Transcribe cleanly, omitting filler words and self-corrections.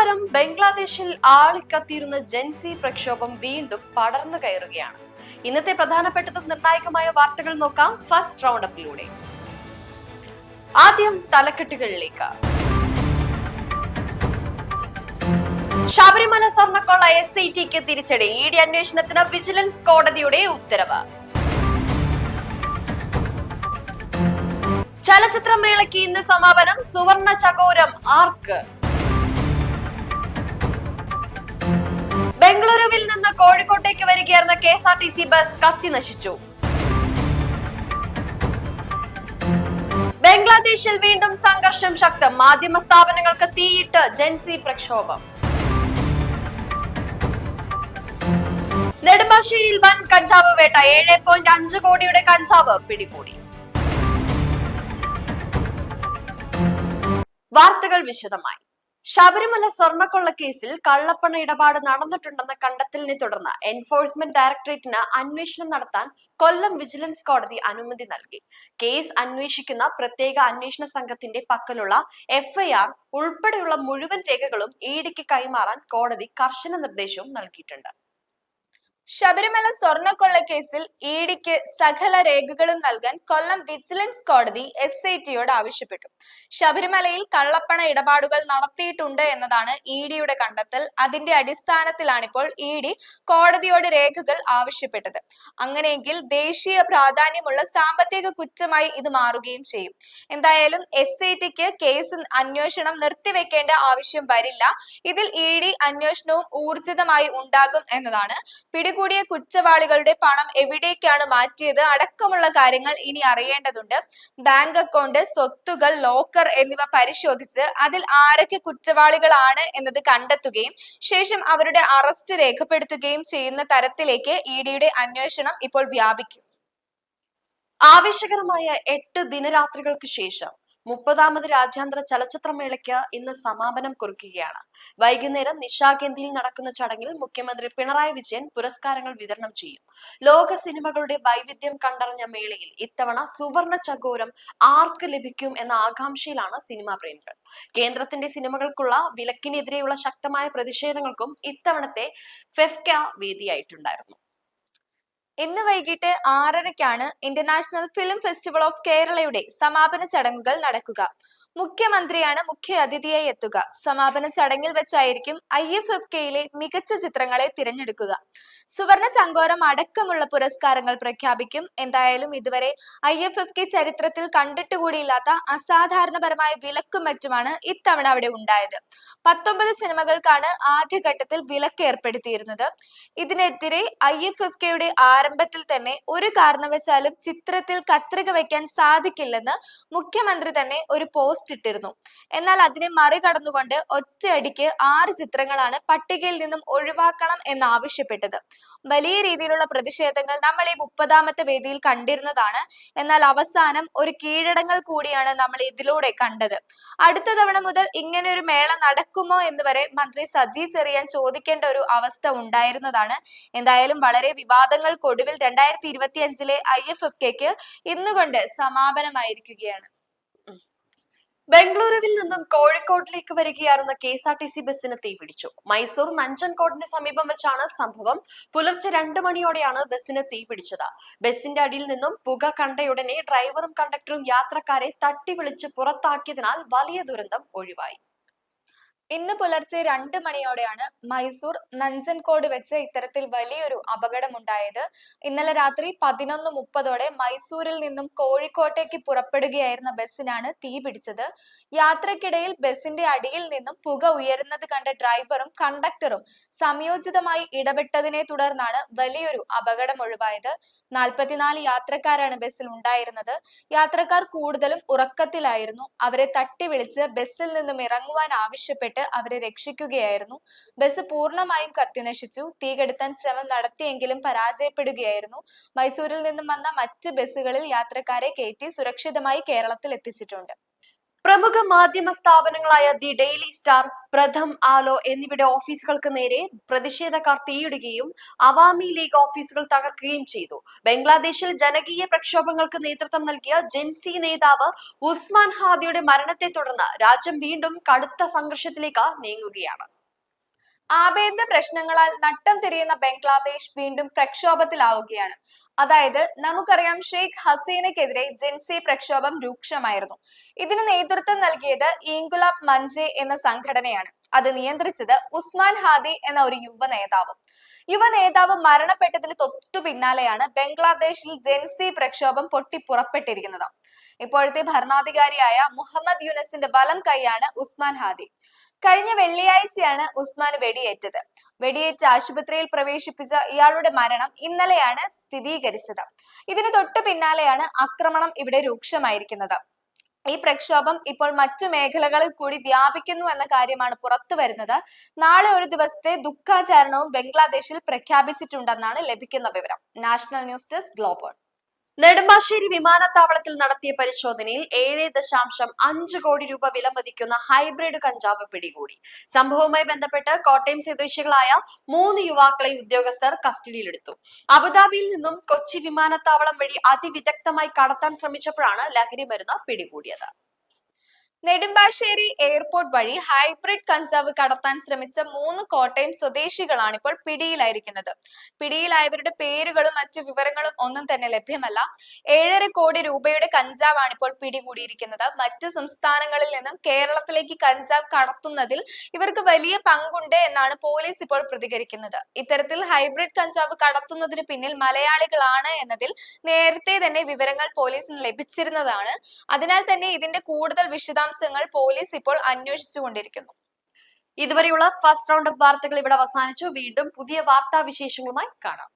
നമസ്കാരം. ബംഗ്ലാദേശിൽ ആളിക്കത്തിയിരുന്ന ജെൻസി പ്രക്ഷോഭം വീണ്ടും പടർന്നു കയറുകയാണ്. ഇന്നത്തെ പ്രധാനപ്പെട്ടതും നിർണായകമായ വാർത്തകൾ നോക്കാം ഫസ്റ്റ് റൗണ്ട് അപ്പിലൂടെ. ആദ്യം തലക്കെട്ടുകളിലേക്ക്. ശബരിമല സ്വർണ്ണക്കൊള്ള SITക്ക് തിരിച്ചടി. ED അന്വേഷണത്തിന് വിജിലൻസ് കോടതിയുടെ ഉത്തരവ്. ചലച്ചിത്രമേളയ്ക്ക് ഇന്ന് സമാപനം. സുവർണ ചകോരം ആർക്ക്? ബംഗളൂരുവിൽ നിന്ന് കോഴിക്കോട്ടേക്ക് വരികയായിരുന്ന KSRTC ബസ് കത്തി നശിച്ചു. ബംഗ്ലാദേശിൽ വീണ്ടും സംഘർഷം ശക്തം. മാധ്യമ സ്ഥാപനങ്ങൾക്ക് തീയിട്ട് ജെൻസി പ്രക്ഷോഭം. നെടുമ്പാശ്ശേരിയിൽ വൻ കഞ്ചാവ് വേട്ട. 7.5 കോടിയുടെ കഞ്ചാവ് പിടികൂടി. വാർത്തകൾ വിശദമായി. ശബരിമല സ്വർണ്ണക്കൊള്ള കേസിൽ കള്ളപ്പണ ഇടപാട് നടന്നിട്ടുണ്ടെന്ന കണ്ടെത്തലിനെ തുടർന്ന് എൻഫോഴ്സ്മെന്റ് ഡയറക്ടറേറ്റിന് അന്വേഷണം നടത്താൻ കൊല്ലം വിജിലൻസ് കോടതി അനുമതി നൽകി. കേസ് അന്വേഷിക്കുന്ന പ്രത്യേക അന്വേഷണ സംഘത്തിന്റെ പക്കലുള്ള FIR ഉൾപ്പെടെയുള്ള മുഴുവൻ രേഖകളും EDക്ക് കൈമാറാൻ കോടതി കർശന നിർദ്ദേശവും നൽകിയിട്ടുണ്ട്. ശബരിമല സ്വർണ്ണക്കൊള്ള കേസിൽ EDക്ക് സകല രേഖകളും നൽകാൻ കൊല്ലം വിജിലൻസ് കോടതി SITയോട് ആവശ്യപ്പെട്ടു. ശബരിമലയിൽ കള്ളപ്പണ ഇടപാടുകൾ നടത്തിയിട്ടുണ്ട് എന്നതാണ് EDയുടെ കണ്ടെത്തൽ. അതിന്റെ അടിസ്ഥാനത്തിലാണിപ്പോൾ ED കോടതിയോട് രേഖകൾ ആവശ്യപ്പെട്ടത്. അങ്ങനെയെങ്കിൽ ദേശീയ പ്രാധാന്യമുള്ള സാമ്പത്തിക കുറ്റമായി ഇത് മാറുകയും ചെയ്യും. എന്തായാലും SITക്ക് കേസ് അന്വേഷണം നിർത്തിവെക്കേണ്ട ആവശ്യം വരില്ല. ഇതിൽ ED അന്വേഷണവും ഊർജിതമായി ഉണ്ടാകും എന്നതാണ്. പിടികൂടിയ കുറ്റവാളികളുടെ പണം എവിടേക്കാണ് മാറ്റിയത് അടക്കമുള്ള കാര്യങ്ങൾ ഇനി അറിയേണ്ടതുണ്ട്. ബാങ്ക് അക്കൗണ്ട്, സ്വത്തുകൾ, ലോക്കർ എന്നിവ പരിശോധിച്ച് അതിൽ ആരൊക്കെ കുറ്റവാളികളാണ് എന്നത് കണ്ടെത്തുകയും ശേഷം അവരുടെ അറസ്റ്റ് രേഖപ്പെടുത്തുകയും ചെയ്യുന്ന തരത്തിലേക്ക് EDയുടെ അന്വേഷണം ഇപ്പോൾ വ്യാപിക്കും. ആവേശകരമായ 8 ദിനരാത്രികൾക്ക് ശേഷം 30ാമത് രാജ്യാന്തര ചലച്ചിത്രമേളയ്ക്ക് ഇന്ന് സമാപനം കുറിക്കുകയാണ്. വൈകുന്നേരം നിശാഗന്ധിയിൽ നടക്കുന്ന ചടങ്ങിൽ മുഖ്യമന്ത്രി പിണറായി വിജയൻ പുരസ്കാരങ്ങൾ വിതരണം ചെയ്യും. ലോക സിനിമകളുടെ വൈവിധ്യം കണ്ടറിഞ്ഞ മേളയിൽ ഇത്തവണ സുവർണ ചകോരം ആർക്ക് ലഭിക്കും എന്ന ആകാംക്ഷയിലാണ് സിനിമാ പ്രേമികൾ. കേന്ദ്രത്തിന്റെ സിനിമകൾക്കുള്ള വിലക്കിനെതിരെയുള്ള ശക്തമായ പ്രതിഷേധങ്ങൾക്കും ഇത്തവണത്തെ ഫെഫ്ക വേദിയായിട്ടുണ്ടായിരുന്നു. ഇന്ന് വൈകിട്ട് 6:30-ക്കാണ് ഇന്റർനാഷണൽ ഫിലിം ഫെസ്റ്റിവൽ ഓഫ് കേരളയുടെ സമാപന ചടങ്ങുകൾ നടക്കുക. മുഖ്യമന്ത്രിയാണ് മുഖ്യ അതിഥിയായി എത്തുക. സമാപന ചടങ്ങിൽ വെച്ചായിരിക്കും IFFKയിലെ മികച്ച ചിത്രങ്ങളെ തിരഞ്ഞെടുക്കുക. സുവർണ ചങ്കോരം അടക്കമുള്ള പുരസ്കാരങ്ങൾ പ്രഖ്യാപിക്കും. എന്തായാലും ഇതുവരെ IFFK ചരിത്രത്തിൽ കണ്ടിട്ടുകൂടിയില്ലാത്ത അസാധാരണപരമായ വിലക്കും മറ്റുമാണ് ഇത്തവണ അവിടെ ഉണ്ടായത്. 19 സിനിമകൾക്കാണ് ആദ്യഘട്ടത്തിൽ വിലക്ക് ഏർപ്പെടുത്തിയിരുന്നത്. ഇതിനെതിരെ IFFKയുടെ ആരംഭത്തിൽ തന്നെ ഒരു കാരണവശാലും ചിത്രത്തിൽ കത്രിക വയ്ക്കാൻ സാധിക്കില്ലെന്ന് മുഖ്യമന്ത്രി തന്നെ ഒരു പോസ്റ്റ് ഇട്ടിരുന്നു. എന്നാൽ അതിനെ മറികടന്നുകൊണ്ട് ഒറ്റയടിക്ക് 6 ചിത്രങ്ങളാണ് പട്ടികയിൽ നിന്നും ഒഴിവാക്കണം എന്നാവശ്യപ്പെട്ടത്. വലിയ രീതിയിലുള്ള പ്രതിഷേധങ്ങൾ നമ്മൾ ഈ 30ാമത്തെ വേദിയിൽ കണ്ടിരുന്നതാണ്. എന്നാൽ അവസാനം ഒരു കീഴടങ്ങൽ കൂടിയാണ് നമ്മൾ ഇതിലൂടെ കണ്ടത്. അടുത്ത തവണ മുതൽ ഇങ്ങനെ ഒരു മേള നടക്കുമോ എന്ന് വരെ മന്ത്രി സജി ചെറിയാൻ ചോദിക്കേണ്ട ഒരു അവസ്ഥ ഉണ്ടായിരുന്നതാണ്. എന്തായാലും വളരെ വിവാദങ്ങൾക്കൊടുവിൽ 2025-ലെ IFFKക്ക് ഇന്നുകൊണ്ട് സമാപനമായിരിക്കുകയാണ്. ബംഗളൂരുവിൽ നിന്നും കോഴിക്കോട്ടിലേക്ക് വരികയായിരുന്ന KSRTC ബസിന് തീപിടിച്ചു. മൈസൂർ നഞ്ചൻകോടിന് സമീപം വെച്ചാണ് സംഭവം. പുലർച്ചെ 2 മണിയോടെയാണ് ബസിന് തീപിടിച്ചത്. ബസിന്റെ അടിയിൽ നിന്നും പുക കണ്ടയുടനെ ഡ്രൈവറും കണ്ടക്ടറും യാത്രക്കാരെ തട്ടി വിളിച്ച് പുറത്താക്കിയതിനാൽ വലിയ ദുരന്തം ഒഴിവായി. ഇന്ന് പുലർച്ചെ 2 മണിയോടെയാണ് മൈസൂർ നഞ്ചൻകോട് വെച്ച് ഇത്തരത്തിൽ വലിയൊരു അപകടമുണ്ടായത്. ഇന്നലെ രാത്രി 11:30ഓടെ മൈസൂരിൽ നിന്നും കോഴിക്കോട്ടേക്ക് പുറപ്പെടുകയായിരുന്ന ബസിനാണ് തീ പിടിച്ചത്. യാത്രക്കിടയിൽ ബസിന്റെ അടിയിൽ നിന്നും പുക ഉയരുന്നത് കണ്ട ഡ്രൈവറും കണ്ടക്ടറും സംയോജിതമായി ഇടപെട്ടതിനെ തുടർന്നാണ് വലിയൊരു അപകടം ഒഴിവായത്. 44 യാത്രക്കാരാണ് ബസ്സിൽ ഉണ്ടായിരുന്നത്. യാത്രക്കാർ കൂടുതലും ഉറക്കത്തിലായിരുന്നു. അവരെ തട്ടി വിളിച്ച് ബസ്സിൽ നിന്നും ഇറങ്ങുവാൻ ആവശ്യപ്പെട്ട് അവരെ രക്ഷിക്കുകയായിരുന്നു. ബസ് പൂർണ്ണമായും കത്തിനശിച്ചു. തീ കെടുത്താൻ ശ്രമം നടത്തിയെങ്കിലും പരാജയപ്പെടുകയായിരുന്നു. മൈസൂരിൽ നിന്നും വന്ന മറ്റ് ബസ്സുകളിൽ യാത്രക്കാരെ കയറ്റി സുരക്ഷിതമായി കേരളത്തിൽ എത്തിച്ചിട്ടുണ്ട്. പ്രമുഖ മാധ്യമ സ്ഥാപനങ്ങളായ ദി ഡെയിലി സ്റ്റാർ, പ്രഥം, ആലോ എന്നിവയുടെ ഓഫീസുകൾക്ക് നേരെ പ്രതിഷേധക്കാർ തീയിടുകയും അവാമി ലീഗ് ഓഫീസുകൾ തകർക്കുകയും ചെയ്തു. ബംഗ്ലാദേശിൽ ജനകീയ പ്രക്ഷോഭങ്ങൾക്ക് നേതൃത്വം നൽകിയ ജെൻസി നേതാവ് ഉസ്മാൻ ഹാദിയുടെ മരണത്തെ തുടർന്ന് രാജ്യം വീണ്ടും കടുത്ത സംഘർഷത്തിലേക്ക് നീങ്ങുകയാണ്. ആഭ്യന്തര പ്രശ്നങ്ങളാൽ നട്ടം തിരിയുന്ന ബംഗ്ലാദേശ് വീണ്ടും പ്രക്ഷോഭത്തിലാവുകയാണ്. അതായത് നമുക്കറിയാം, ഷെയ്ഖ് ഹസീനയ്ക്കെതിരെ ജെൻസി പ്രക്ഷോഭം രൂക്ഷമായിരുന്നു. ഇതിന് നേതൃത്വം നൽകിയത് ഇൻകുലാബ് മഞ്ചെ എന്ന സംഘടനയാണ്. അത് നിയന്ത്രിച്ചത് ഉസ്മാൻ ഹാദി എന്ന ഒരു യുവ നേതാവ് മരണപ്പെട്ടതിന് തൊട്ടു പിന്നാലെയാണ് ബംഗ്ലാദേശിൽ ജെൻസി പ്രക്ഷോഭം പൊട്ടിപ്പുറപ്പെട്ടിരിക്കുന്നത്. ഇപ്പോഴത്തെ ഭരണാധികാരിയായ മുഹമ്മദ് യൂനസിന്റെ വലം കൈയാണ് ഉസ്മാൻ ഹാദി. കഴിഞ്ഞ വെള്ളിയാഴ്ചയാണ് ഉസ്മാന് വെടിയേറ്റത്. വെടിയേറ്റ് ആശുപത്രിയിൽ പ്രവേശിപ്പിച്ച ഇയാളുടെ മരണം ഇന്നലെയാണ് സ്ഥിരീകരിച്ചത്. ഇതിന് തൊട്ടു പിന്നാലെയാണ് ആക്രമണം ഇവിടെ രൂക്ഷമായിരിക്കുന്നത്. ഈ പ്രക്ഷോഭം ഇപ്പോൾ മറ്റു മേഖലകളിൽ കൂടി വ്യാപിക്കുന്നു എന്ന കാര്യമാണ് പുറത്തു വരുന്നത്. നാളെ ഒരു ദിവസത്തെ ദുഃഖാചരണവും ബംഗ്ലാദേശിൽ പ്രഖ്യാപിച്ചിട്ടുണ്ടെന്നാണ് ലഭിക്കുന്ന വിവരം. National news desk, global. Nedumbassery വിമാനത്താവളത്തിൽ നടത്തിയ പരിശോധനയിൽ 7.5 കോടി രൂപ വില മതിക്കുന്ന ഹൈബ്രിഡ് കഞ്ചാവ് പിടികൂടി. സംഭവവുമായി ബന്ധപ്പെട്ട് കോട്ടയം സ്വദേശികളായ 3 യുവാക്കളെ ഉദ്യോഗസ്ഥർ കസ്റ്റഡിയിലെടുത്തു. അബുദാബിയിൽ നിന്നും കൊച്ചി വിമാനത്താവളം വഴി അതിവിദഗ്ധമായി കടത്താൻ ശ്രമിച്ചപ്പോഴാണ് ലഹരി മരുന്ന് പിടികൂടിയത്. നെടുമ്പാശ്ശേരി എയർപോർട്ട് വഴി ഹൈബ്രിഡ് കഞ്ചാവ് കടത്താൻ ശ്രമിച്ച 3 കോട്ടയം സ്വദേശികളാണ് ഇപ്പോൾ പിടിയിലായിരിക്കുന്നത്. പിടിയിലായവരുടെ പേരുകളും മറ്റു വിവരങ്ങളും ഒന്നും തന്നെ ലഭ്യമല്ല. 7.5 കോടി രൂപയുടെ കഞ്ചാവാണ് ഇപ്പോൾ പിടികൂടിയിരിക്കുന്നത്. മറ്റു സംസ്ഥാനങ്ങളിൽ നിന്നും കേരളത്തിലേക്ക് കഞ്ചാവ് കടത്തുന്നതിൽ ഇവർക്ക് വലിയ പങ്കുണ്ട് എന്നാണ് പോലീസ് ഇപ്പോൾ പ്രതികരിക്കുന്നത്. ഇത്തരത്തിൽ ഹൈബ്രിഡ് കഞ്ചാവ് കടത്തുന്നതിന് പിന്നിൽ മലയാളികളാണ് എന്നതിൽ നേരത്തെ തന്നെ വിവരങ്ങൾ പോലീസിന് ലഭിച്ചിരുന്നതാണ്. അതിനാൽ തന്നെ ഇതിന്റെ കൂടുതൽ വിശദാംശങ്ങൾ പോലീസ് ഇപ്പോൾ അന്വേഷിച്ചുകൊണ്ടിരിക്കുന്നു. ഇതുവരെയുള്ള ഫസ്റ്റ് റൗണ്ട് അപ്പ് വാർത്തകൾ ഇവിടെ അവസാനിച്ചു. വീണ്ടും പുതിയ വാർത്താ വിശേഷങ്ങളുമായി കാണാം.